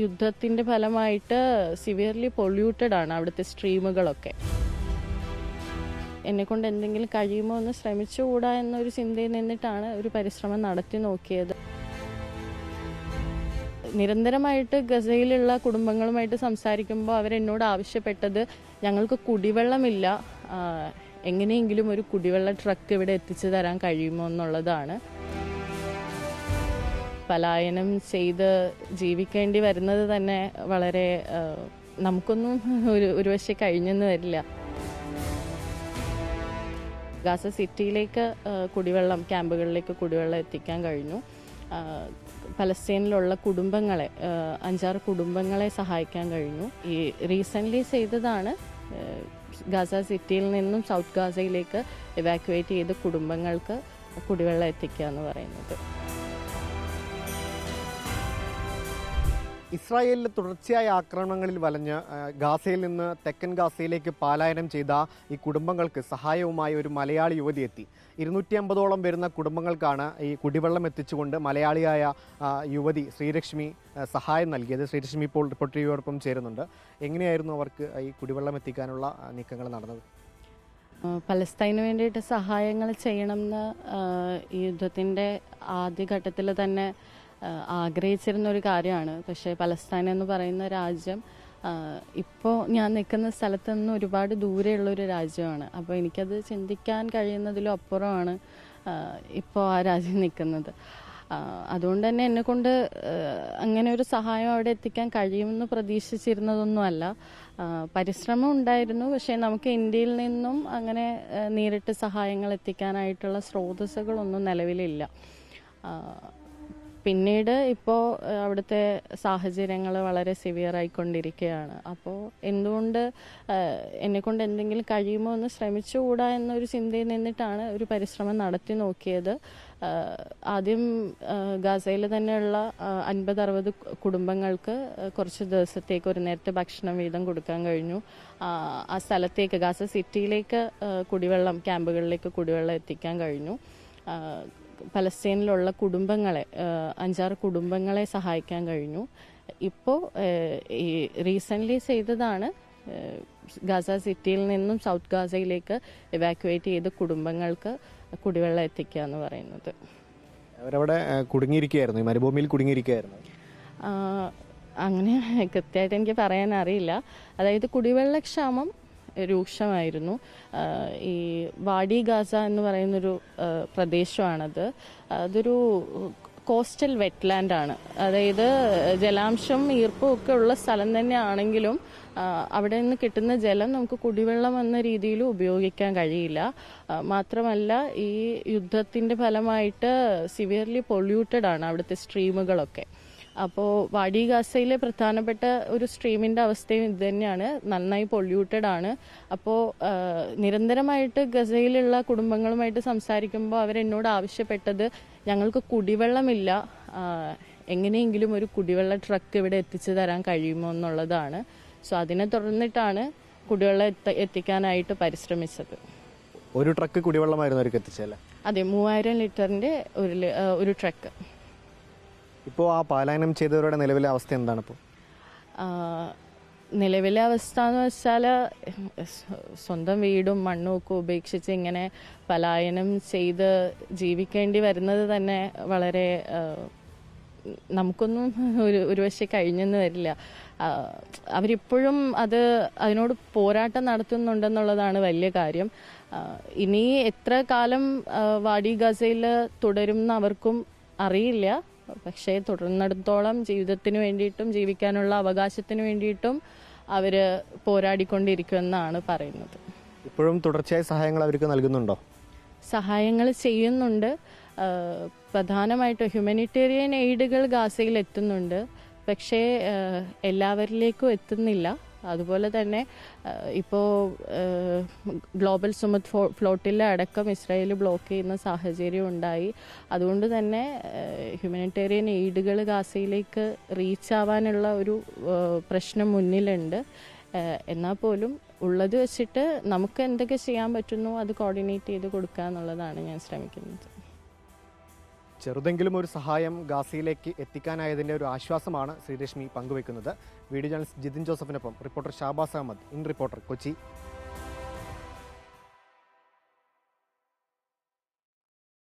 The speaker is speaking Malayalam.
യുദ്ധത്തിൻ്റെ ഫലമായിട്ട് സിവിയർലി പൊല്യൂട്ടഡ് ആണ് അവിടുത്തെ സ്ട്രീമുകളൊക്കെ. എന്നെക്കൊണ്ട് എന്തെങ്കിലും കഴിയുമോ എന്ന് ശ്രമിച്ചുകൂടാ എന്നൊരു ചിന്തയിൽ നിന്നിട്ടാണ് ഒരു പരിശ്രമം നടത്തി നോക്കിയത്. നിരന്തരമായിട്ട് ഗസയിലുള്ള കുടുംബങ്ങളുമായിട്ട് സംസാരിക്കുമ്പോൾ അവരെന്നോട് ആവശ്യപ്പെട്ടത് ഞങ്ങൾക്ക് കുടിവെള്ളമില്ല, എങ്ങനെയെങ്കിലും ഒരു കുടിവെള്ള ട്രക്ക് ഇവിടെ എത്തിച്ചു തരാൻ കഴിയുമോ എന്നുള്ളതാണ്. പലായനം ചെയ്ത് ജീവിക്കേണ്ടി വരുന്നത് തന്നെ വളരെ നമുക്കൊന്നും ഒരു പക്ഷേ കഴിഞ്ഞെന്ന് വരില്ല. ഗാസ സിറ്റിയിലേക്ക് കുടിവെള്ളം ക്യാമ്പുകളിലേക്ക് കുടിവെള്ളം എത്തിക്കാൻ കഴിഞ്ഞു. പലസ്തീനിലുള്ള കുടുംബങ്ങളെ 5-6 കുടുംബങ്ങളെ സഹായിക്കാൻ കഴിഞ്ഞു. ഈ റീസെൻ്റ്ലി ചെയ്തതാണ് ഗാസ സിറ്റിയിൽ നിന്നും സൗത്ത് ഗാസയിലേക്ക് എവാക്യുവേറ്റ് ചെയ്ത കുടുംബങ്ങൾക്ക് കുടിവെള്ളം എത്തിക്കുക എന്ന് പറയുന്നത്. ഇസ്രായേലിലെ തുടർച്ചയായ ആക്രമണങ്ങളിൽ വലഞ്ഞ് ഗാസയിൽ നിന്ന് തെക്കൻ ഗാസയിലേക്ക് പലായനം ചെയ്ത ഈ കുടുംബങ്ങൾക്ക് സഹായവുമായി ഒരു മലയാളി യുവതി എത്തി. 250ഓളം വരുന്ന കുടുംബങ്ങൾക്കാണ് ഈ കുടിവെള്ളം എത്തിച്ചുകൊണ്ട് മലയാളിയായ യുവതി ശ്രീലക്ഷ്മി സഹായം നൽകിയത്. ശ്രീലക്ഷ്മി ഇപ്പോൾ റിപ്പോർട്ടർ ടിവിയോടൊപ്പം ചേരുന്നുണ്ട്. എങ്ങനെയായിരുന്നു അവർക്ക് ഈ കുടിവെള്ളം എത്തിക്കാനുള്ള നീക്കങ്ങൾ നടന്നത്? പലസ്തീനു വേണ്ടിയിട്ട് സഹായങ്ങൾ ചെയ്യണമെന്ന് ഈ യുദ്ധത്തിൻ്റെ ആദ്യഘട്ടത്തിൽ തന്നെ ആഗ്രഹിച്ചിരുന്ന ഒരു കാര്യമാണ്. പക്ഷേ പലസ്തീൻ എന്ന് പറയുന്ന രാജ്യം ഇപ്പോൾ ഞാൻ നിൽക്കുന്ന സ്ഥലത്ത് നിന്ന് ഒരുപാട് ദൂരെയുള്ളൊരു രാജ്യമാണ്. അപ്പോൾ എനിക്കത് ചിന്തിക്കാൻ കഴിയുന്നതിലും അപ്പുറമാണ് ഇപ്പോൾ ആ രാജ്യം നിൽക്കുന്നത്. അതുകൊണ്ട് തന്നെ എന്നെക്കൊണ്ട് അങ്ങനെ ഒരു സഹായം അവിടെ എത്തിക്കാൻ കഴിയുമെന്ന് പ്രതീക്ഷിച്ചിരുന്നതൊന്നുമല്ല. പരിശ്രമം ഉണ്ടായിരുന്നു, പക്ഷേ നമുക്ക് ഇന്ത്യയിൽ നിന്നും അങ്ങനെ നേരിട്ട് സഹായങ്ങൾ എത്തിക്കാനായിട്ടുള്ള സ്രോതസ്സുകളൊന്നും നിലവിലില്ല. പിന്നീട് ഇപ്പോൾ അവിടുത്തെ സാഹചര്യങ്ങൾ വളരെ സിവിയറായിക്കൊണ്ടിരിക്കുകയാണ്. അപ്പോൾ എന്തുകൊണ്ട് എന്നെക്കൊണ്ട് എന്തെങ്കിലും കഴിയുമോ എന്ന് ശ്രമിച്ചുകൂടാ എന്നൊരു ചിന്തയിൽ നിന്നിട്ടാണ് ഒരു പരിശ്രമം നടത്തി നോക്കിയത്. ആദ്യം ഗാസയിൽ തന്നെയുള്ള 50-60 കുടുംബങ്ങൾക്ക് കുറച്ച് ദിവസത്തേക്ക് ഒരു നേരത്തെ ഭക്ഷണം വീതം കൊടുക്കാൻ കഴിഞ്ഞു. ആ സ്ഥലത്തേക്ക് ഗാസ സിറ്റിയിലേക്ക് കുടിവെള്ളം ക്യാമ്പുകളിലേക്ക് കുടിവെള്ളം എത്തിക്കാൻ കഴിഞ്ഞു. പലസ്തീനിലുള്ള കുടുംബങ്ങളെ 5-6 കുടുംബങ്ങളെ സഹായിക്കാൻ കഴിഞ്ഞു. ഇപ്പോൾ ഈ റീസെൻ്റ്ലി ചെയ്തതാണ് ഗാസ സിറ്റിയിൽ നിന്നും സൗത്ത് ഗാസയിലേക്ക് എവാക്യുവേറ്റ് ചെയ്ത കുടുംബങ്ങൾക്ക് കുടിവെള്ളം എത്തിക്കുക എന്ന് പറയുന്നത്. അവരവിടെ കുടുങ്ങിയിരിക്കുകയായിരുന്നു, ഈ മരുഭൂമിയിൽ കുടുങ്ങിയിരിക്കുകയായിരുന്നു. അങ്ങനെ കൃത്യമായിട്ട് എനിക്ക് പറയാൻ അറിയില്ല. അതായത് കുടിവെള്ളക്ഷാമം രൂക്ഷമായിരുന്നു. ഈ വാഡി ഗാസ എന്ന് പറയുന്നൊരു പ്രദേശമാണത്. അതൊരു കോസ്റ്റൽ വെറ്റ്ലാൻഡാണ്. അതായത് ജലാംശം ഈർപ്പവും ഒക്കെ ഉള്ള സ്ഥലം തന്നെയാണെങ്കിലും അവിടെ നിന്ന് കിട്ടുന്ന ജലം നമുക്ക് കുടിവെള്ളം എന്ന രീതിയിൽ ഉപയോഗിക്കാൻ കഴിയില്ല. മാത്രമല്ല ഈ യുദ്ധത്തിൻ്റെ ഫലമായിട്ട് സിവിയർലി പൊല്യൂട്ടഡ് ആണ് അവിടുത്തെ സ്ട്രീമുകളൊക്കെ. അപ്പോൾ വാഡി ഗാസയിലെ പ്രധാനപ്പെട്ട ഒരു സ്ട്രീമിൻ്റെ അവസ്ഥയും ഇത് തന്നെയാണ്, നന്നായി പൊല്യൂട്ടഡ് ആണ്. അപ്പോൾ നിരന്തരമായിട്ട് ഗസയിലുള്ള കുടുംബങ്ങളുമായിട്ട് സംസാരിക്കുമ്പോൾ അവരെന്നോട് ആവശ്യപ്പെട്ടത് ഞങ്ങൾക്ക് കുടിവെള്ളമില്ല, എങ്ങനെയെങ്കിലും ഒരു കുടിവെള്ള ട്രക്ക് ഇവിടെ എത്തിച്ചു തരാൻ കഴിയുമോ എന്നുള്ളതാണ്. സോ അതിനെ തുടർന്നിട്ടാണ് കുടിവെള്ളം എത്തിക്കാനായിട്ട് പരിശ്രമിച്ചത്. ഒരു ട്രക്ക് കുടിവെള്ളമായിരുന്നു അവർക്ക് എത്തിച്ചല്ലേ? അതെ, 3000 ലിറ്ററിൻ്റെ ഒരു ട്രക്ക്. ഇപ്പോൾ ആ പലായനം ചെയ്തവരുടെ നിലവിലെ അവസ്ഥ എന്താണ്? ഇപ്പോൾ നിലവിലെ അവസ്ഥ എന്ന് വെച്ചാൽ സ്വന്തം വീടും മണ്ണും ഒക്കെ ഉപേക്ഷിച്ച് ഇങ്ങനെ പലായനം ചെയ്ത് ജീവിക്കേണ്ടി വരുന്നത് തന്നെ വളരെ നമുക്കൊന്നും ഒരു പക്ഷേ കഴിഞ്ഞെന്ന് വരില്ല. അവരിപ്പോഴും അതിനോട് പോരാട്ടം നടത്തുന്നുണ്ടെന്നുള്ളതാണ് വലിയ കാര്യം. ഇനി എത്ര കാലം വാഡി ഗസയിൽ തുടരുമെന്ന് അവർക്കും അറിയില്ല. പക്ഷേ തുടർന്നിടത്തോളം ജീവിതത്തിന് വേണ്ടിയിട്ടും ജീവിക്കാനുള്ള അവകാശത്തിന് വേണ്ടിയിട്ടും അവർ പോരാടിക്കൊണ്ടിരിക്കുമെന്നാണ് പറയുന്നത്. ഇപ്പോഴും തുടർച്ചയായ സഹായങ്ങൾ അവർക്ക് നൽകുന്നുണ്ടോ? സഹായങ്ങൾ ചെയ്യുന്നുണ്ട്. പ്രധാനമായിട്ടും ഹ്യൂമാനിറ്റേറിയൻ എയ്ഡുകൾ ഗാസയിൽ എത്തുന്നുണ്ട്, പക്ഷേ എല്ലാവരിലേക്കും എത്തുന്നില്ല. അതുപോലെ തന്നെ ഇപ്പോൾ ഗ്ലോബൽ സുമത് ഫ്ലോട്ടിലെ അടക്കം ഇസ്രായേൽ ബ്ലോക്ക് ചെയ്യുന്ന സാഹചര്യം ഉണ്ടായി. അതുകൊണ്ട് തന്നെ ഹ്യൂമാനിറ്റേറിയൻ എയ്ഡുകൾ ഗാസയിലേക്ക് റീച്ച് ആവാനുള്ള ഒരു പ്രശ്നം മുന്നിലുണ്ട്. എന്നാൽ പോലും ഉള്ളത് വെച്ചിട്ട് നമുക്ക് എന്തൊക്കെ ചെയ്യാൻ പറ്റുന്നു അത് കോർഡിനേറ്റ് ചെയ്ത് കൊടുക്കുക എന്നുള്ളതാണ് ഞാൻ ശ്രമിക്കുന്നത്. ചെറുതെങ്കിലും ഒരു സഹായം ഗാസയിലേക്ക് എത്തിക്കാനായതിൻ്റെ ഒരു ആശ്വാസമാണ് ശ്രീരശ്മി പങ്കുവെക്കുന്നത്. വീഡിയോ ജേർണലിസ്റ്റ് ജിതിൻ ജോസഫിനൊപ്പം reporter Shabas Ahammed, in reporter, Kochi.